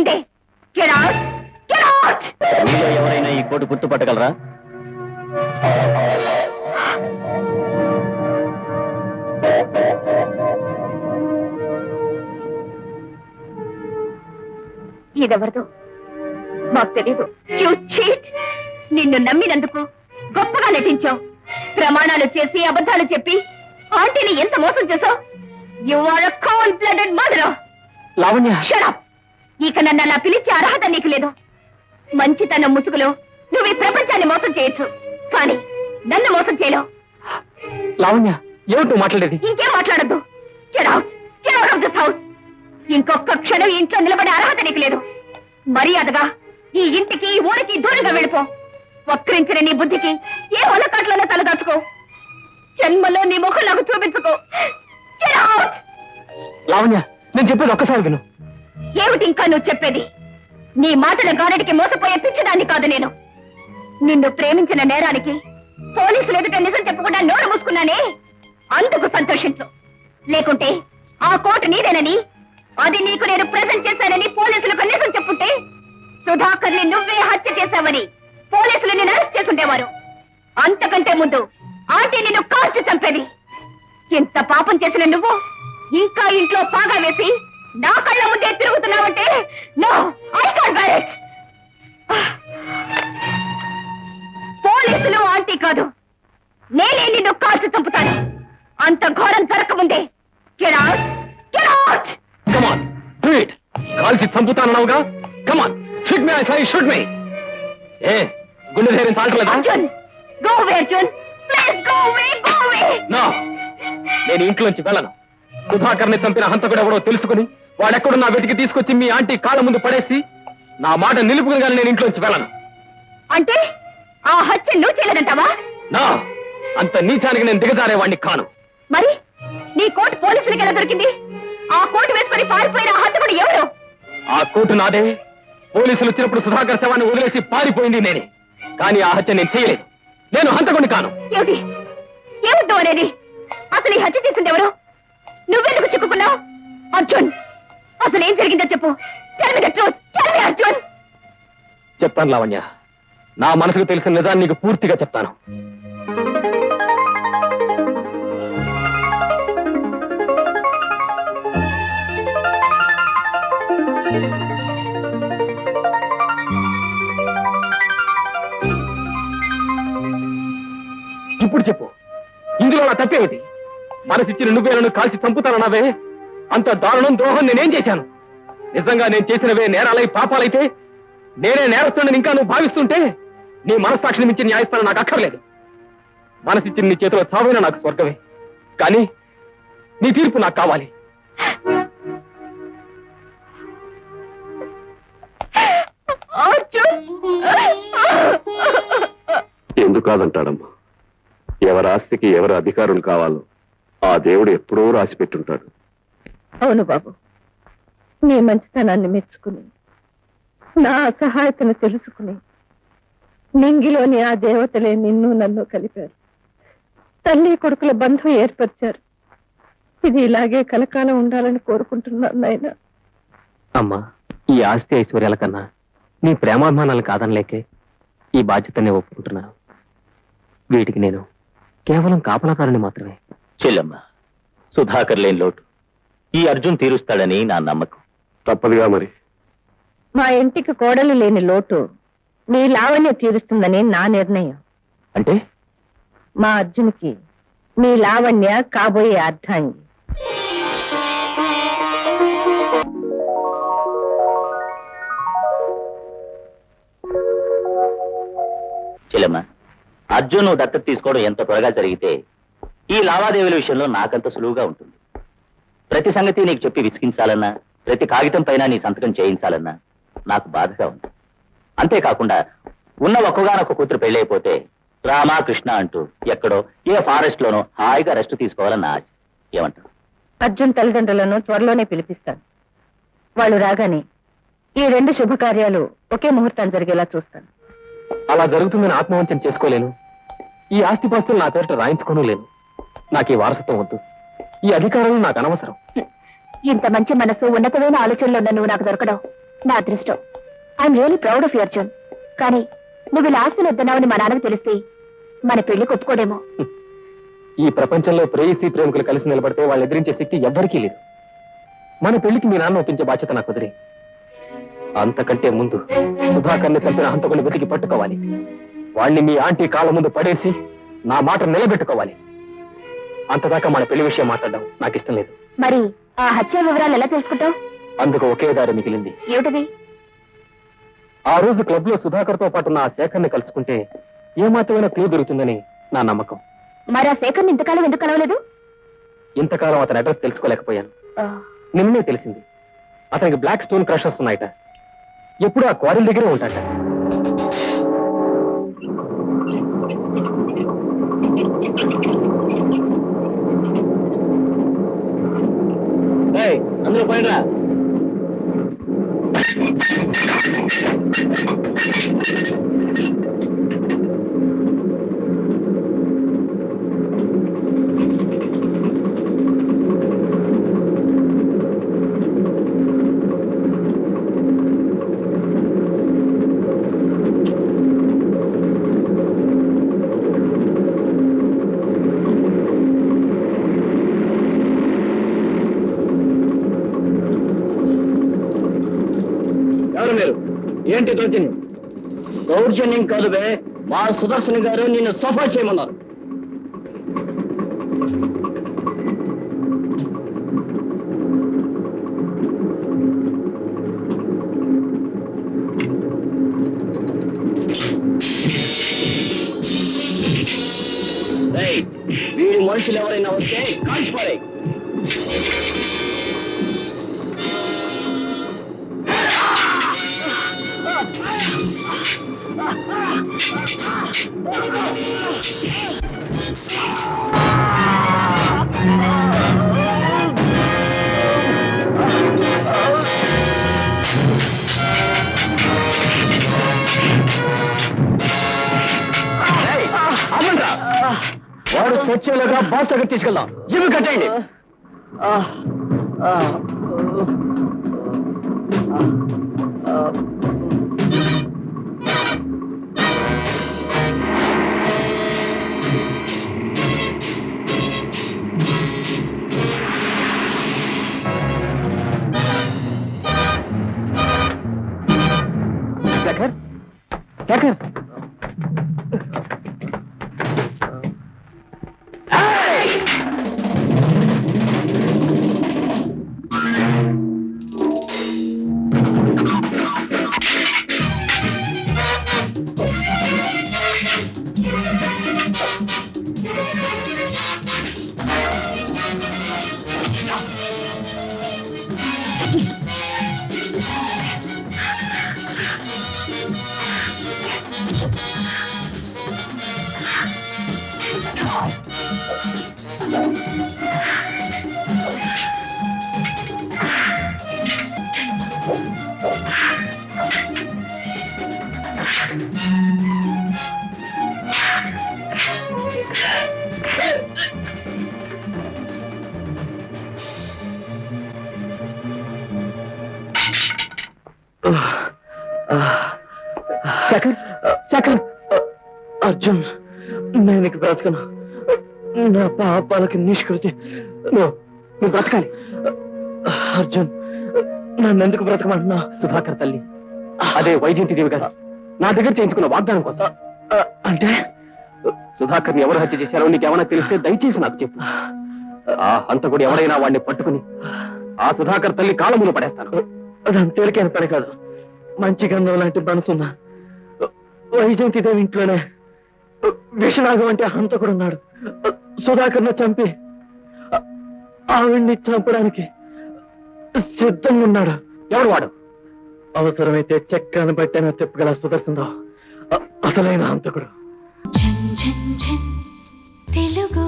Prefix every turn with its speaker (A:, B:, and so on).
A: ముందే. Get out! Get out!
B: మీలో ఎవరైనా ఈ కోటు గుర్తుపట్టగలరా?
A: ఇదెవరిదో మాకు తెలీదు. You cheat! నిన్ను నమ్మినందుకు గొప్పగా నటించావు. ప్రమాణాలు చేసి అబద్ధాలు చెప్పి ఆంటీని ఎంత మోసం చేశావు. You are a cold blooded murderer.
B: Lavanya,
A: shut up! ఇక నన్ను అలా పిలిచే అర్హత నీకు లేదు. మంచితనం ముసుగులో నువ్వు ఈ ప్రపంచాన్ని మోసం చేయొచ్చు, కానీ నన్ను మోసం చేయలేవు.
B: లావణ్య, ఏమిటో మాట్లాడేది?
A: ఇంకేం మాట్లాడద్దు. Get out! Get out of this house! ఇంకొక క్షణం ఈ ఇంట్లో నిలబడే అర్హత నీకు లేదు. మర్యాదగా ఈ ఇంటికి ఈ ఊరికి దూరంగా వెళ్ళిపో. వక్రించిన నీ బుద్ధికి ఏ ఒలకాట్లోనే తలదాచుకో. జన్మలో నీ ముఖం నాకు చూపించుకో. Get out!
B: లావణ్య, నేను చెప్పేది ఒక్కసారి విను.
A: ఏమిటి ఇంకా నువ్వు చెప్పేది? నీ మాటల గారడికి మోసపోయే పిచ్చిదాన్ని కాదు నేను. నిన్ను ప్రేమించిన నేరానికి పోలీసులు ఎదుట నిజం చెప్పకుండా నోరు మూసుకున్నానే, అందుకు సంతోషించు. లేకుంటే ఆ కోటు నీదేనని, అది నీకు నేను ప్రెజెంట్ చేశానని పోలీసులకు నిజం చెప్పుంటే సుధాకర్ ని నువ్వే హత్య చేశావని పోలీసులు నిన్ను అరెస్ట్ చేసుండేవారు. అంతకంటే ముందు ఆంటీ నిన్ను కాల్చి చంపేది. ఇంత పాపం చేసిన నువ్వు ఇంకా ఇంట్లో పాగా వేసి నా కళ్ళ ముందే తిరుగుతున్నావంటే no, I can't bear it. పోలీసులు ఆంటీ కాదు, నేనే నిన్ను కాల్చి చంపుతాను. అంత ఘోరం జరగకముందే Get out! Get out!
B: Come on, do it. కాల్చి చంపుతానన్నావుగా. Come on, shoot me, I say shoot me. ఏ గుండె ధైర్యం చాలట్లేదా?
A: Arjun, go away, Arjun. Please go away, go away.
B: No, నేను ఇంట్లోంచి వెళ్ళను. సుధాకర్ని చంపిన హంతకుడు ఎవడో తెలుసుకుని వాడెక్కడున్నా వెతికి తీసుకొచ్చి మీ ఆంటీ కాళ్ళ ముందు పడేసి నా మాట నిలుపుకుని కానీ నేను ఇంట్లోంచి వెళ్ళను.
A: అంటే ఆ హత్య నువ్వు చేయలేదంటావా?
B: నా అంత నీచానికి నేను దిగజారేవాణ్ణి కాను.
A: మరి నీ కోటు పోలీసులకి ఎలా దొరికింది? ఆ కోటు వేసుకుని పారిపోయిన ఆ హంతకుడు ఎవరు?
B: ఆ కోటు నాదే. పోలీసులు వచ్చినప్పుడు సుధాకర్ శవాన్ని వదిలేసి పారిపోయింది నేనే. కానీ ఆ హత్య నేను చేయలేదు. నేను హంతకుడిని కాను.
A: ఏమిటి ఏమిటో అనేది? అసలు ఈ హత్య చేసింది ఎవరు? నువ్వెందుకు చిక్కుకున్నావు? అర్జున్, అసలు ఏం జరిగిందో చెప్పు. Tell me the truth. Tell me, Arjun.
B: చెప్తాను లావణ్య, నా మనసుకు తెలిసిన నిజాన్ని నీకు పూర్తిగా చెప్తాను. ఇప్పుడు చెప్పు, ఇందులో నా తప్పేమిటి? మనసిచ్చిన నువ్వే నన్ను కాల్చి చంపుతానన్నావే, అంత దారుణం ద్రోహం నేనేం చేశాను? నిజంగా నేను చేసినవే నేరాలై పాపాలైతే నేనే నేరస్తుడని ఇంకా నువ్వు భావిస్తుంటే నీ మనస్సాక్షిని మించి న్యాయస్థానం నాకు అక్కర్లేదు. మనసిచ్చిన నీ చేతిలో చావైనా నాకు స్వర్గమే, కానీ నీ తీర్పు నాకు కావాలి.
C: ఎందుకు కాదంటాడమ్మా? ఎవరి ఆస్తికి ఎవరి అధికారులు కావాలో ఆ దేవుడు ఎప్పుడో రాసి పెట్టుంటాడు.
A: అవును బాబు, నీ మంచితనాన్ని మెచ్చుకుని నా అసహాయతను తెలుసుకుని నింగిలోని ఆ దేవతలే నిన్ను నన్ను కలిపారు. తల్లి కొడుకుల బంధం ఏర్పరిచారు. ఇది ఇలాగే కలకాలం ఉండాలని కోరుకుంటున్నాను నాయన.
B: అమ్మా, ఈ ఆస్తి ఐశ్వర్యాల కన్నా నీ ప్రేమాభిమానాలు కాదనలేకే ఈ బాధ్యతనే ఒప్పుకుంటున్నాను. వీటికి నేను కేవలం కాపలాకారుని మాత్రమే.
D: చెల్లమ్మ, సుధాకర్ లేని లోటు ఈ అర్జున్ తీరుస్తాడని నా నమ్మకం.
C: తప్పదుగా మరి.
A: మా ఇంటికి కోడలు లేని లోటు నీ లావణ్య తీరుస్తుందని నా నిర్ణయం.
D: అంటే
A: మా అర్జున్కి మీ లావణ్య కాబోయే అర్ధాంగి.
D: చెల్లమ్మ, అర్జున్ నువ్వు దత్తత తీసుకోవడం ఎంత త్వరగా జరిగితే ఈ లావాదేవీల విషయంలో నాకంత సులువుగా ఉంటుంది. ప్రతి సంగతి నీకు చెప్పి విసిగించాలన్నా, ప్రతి కాగితం పైన నీ సంతకం చేయించాలన్నా నాకు బాధగా ఉంది. అంతేకాకుండా ఉన్న ఒక్కగానొక్క కూతురు పెళ్ళైపోతే రామా కృష్ణ అంటూ ఎక్కడో ఏ ఫారెస్ట్ లోనో హాయిగా రెస్ట్ తీసుకోవాలన్న ఆశ. ఏమంటారు?
A: అర్జున్ తల్లిదండ్రులను త్వరలోనే పిలిపిస్తాను. వాళ్ళు రాగానే ఈ 2 శుభకార్యాలు ఒకే ముహూర్తాన్ని జరిగేలా చూస్తాను.
B: అలా జరుగుతుందని ఆత్మవంచన చేసుకోలేను. ఈ ఆస్తిపాస్తులు నా పేరిట రాయించుకోను లేను. నాకు ఈ వారసత్వం వద్దు. ఈ అధికారాలు నాకు అనవసరం.
A: ఇంత మంచి మనసు, ఉన్నతమైన ఆలోచనలో నువ్వు నాకు దొరకడం నా అదృష్టం. I'm really proud of you Arjun. కానీ నువ్వు ఇలా ఆస్తిని వద్దన్నావని మా నాన్నకు తెలిస్తే మన పెళ్లి ఒప్పుకోడేమో.
B: ఈ ప్రపంచంలో ప్రేయసి ప్రేమికులు కలిసి నిలబడితే వాళ్ళు ఎదిరించే శక్తి ఎవ్వరికీ లేదు. మన పెళ్లికి మీ నాన్న ఒప్పించే బాధ్యత నాకు కుదిరి. అంతకంటే ముందు సుధాకర్ని చంపిన హంతకుని వెతికి పట్టుకోవాలి. వాణ్ణి మీ ఆంటీ కాళ్ళ ముందు పడేసి నా మాట నిలబెట్టుకోవాలి. అంతదాకా మన పెళ్లి విషయం మాట్లాడడం నాకు ఇష్టం లేదు.
A: మరి ఆ హత్య వివరాలు ఎలా తెలుసుకుంటావు?
B: అందుకు ఒకే దారి మిగిలింది.
A: ఏమిటది?
B: ఆ రోజు క్లబ్ లో సుధాకర్ తో పాటు నా శేఖర్ని కలుసుకుంటే ఏమాత్రమైన క్లూ దొరుకుతుందని నా నమ్మకం.
A: మరి ఆ శేఖర్ని ఇంతకాలం ఎందుకు కలవలేదు?
B: ఇంతకాలం అతని అడ్రస్ తెలుసుకోలేకపోయాను. నిన్నే తెలిసింది. అతనికి బ్లాక్ స్టోన్ క్రషర్స్ ఉన్నాయట. ఎప్పుడు ఆ క్వారీల దగ్గరే ఉంటాట. అందులో పోయినరా. ఎవరు మీరు? ఏంటి దౌర్జన్యం? దౌర్జన్యం కాదు బే, మా సుదర్శన్ గారు నిన్ను సఫా చేయమన్నారు. వీడి మనుషులు ఎవరైనా వస్తే కాల్చిపారే. వాడు స్వచ్ఛలుగా బాస్ దగ్గర తీసుకెళ్దాం. జిమ్ కట్టండి. శేఖర్, శేఖర్, శేఖర్, శేఖర్, అర్జున్, నేను ఇక బ్రతకను. నా పాపాలకి నిష్కృతి. నువ్వు బ్రతకాలి. అర్జున్, నన్ను ఎందుకు బ్రతకమంటున్నా? సుధాకర్ తల్లి, అదే వైజయంతిదేవి గారు నా దగ్గర చేయించుకున్న వాగ్దానం కోసం. అంటే సుధాకర్ని ఎవరు హత్య చేశారో నీకేమైనా తెలిస్తే దయచేసి నాకు చెప్పు. ఆ హంతకుడు ఎవరైనా వాడిని పట్టుకుని ఆ సుధాకర్ తల్లి కాళ్ళములో పడేస్తాను. అదంత తేలికైన పని కాదు. మంచి గంధం లాంటి మనసున్నా వైజయంతిదేవి ఇంట్లోనే విషనాగం అంటే హంతకుడు ఉన్నాడు. సుధాకర్ను చంపి ఆవిడ్ని చంపడానికి సిద్ధంగా ఉన్నాడు. ఎవడు వాడు? అవసరమైతే చెక్కను బట్టైనా తిప్పగల సుదర్శనరావు అసలైన హంతకుడు.
E: తెలుగు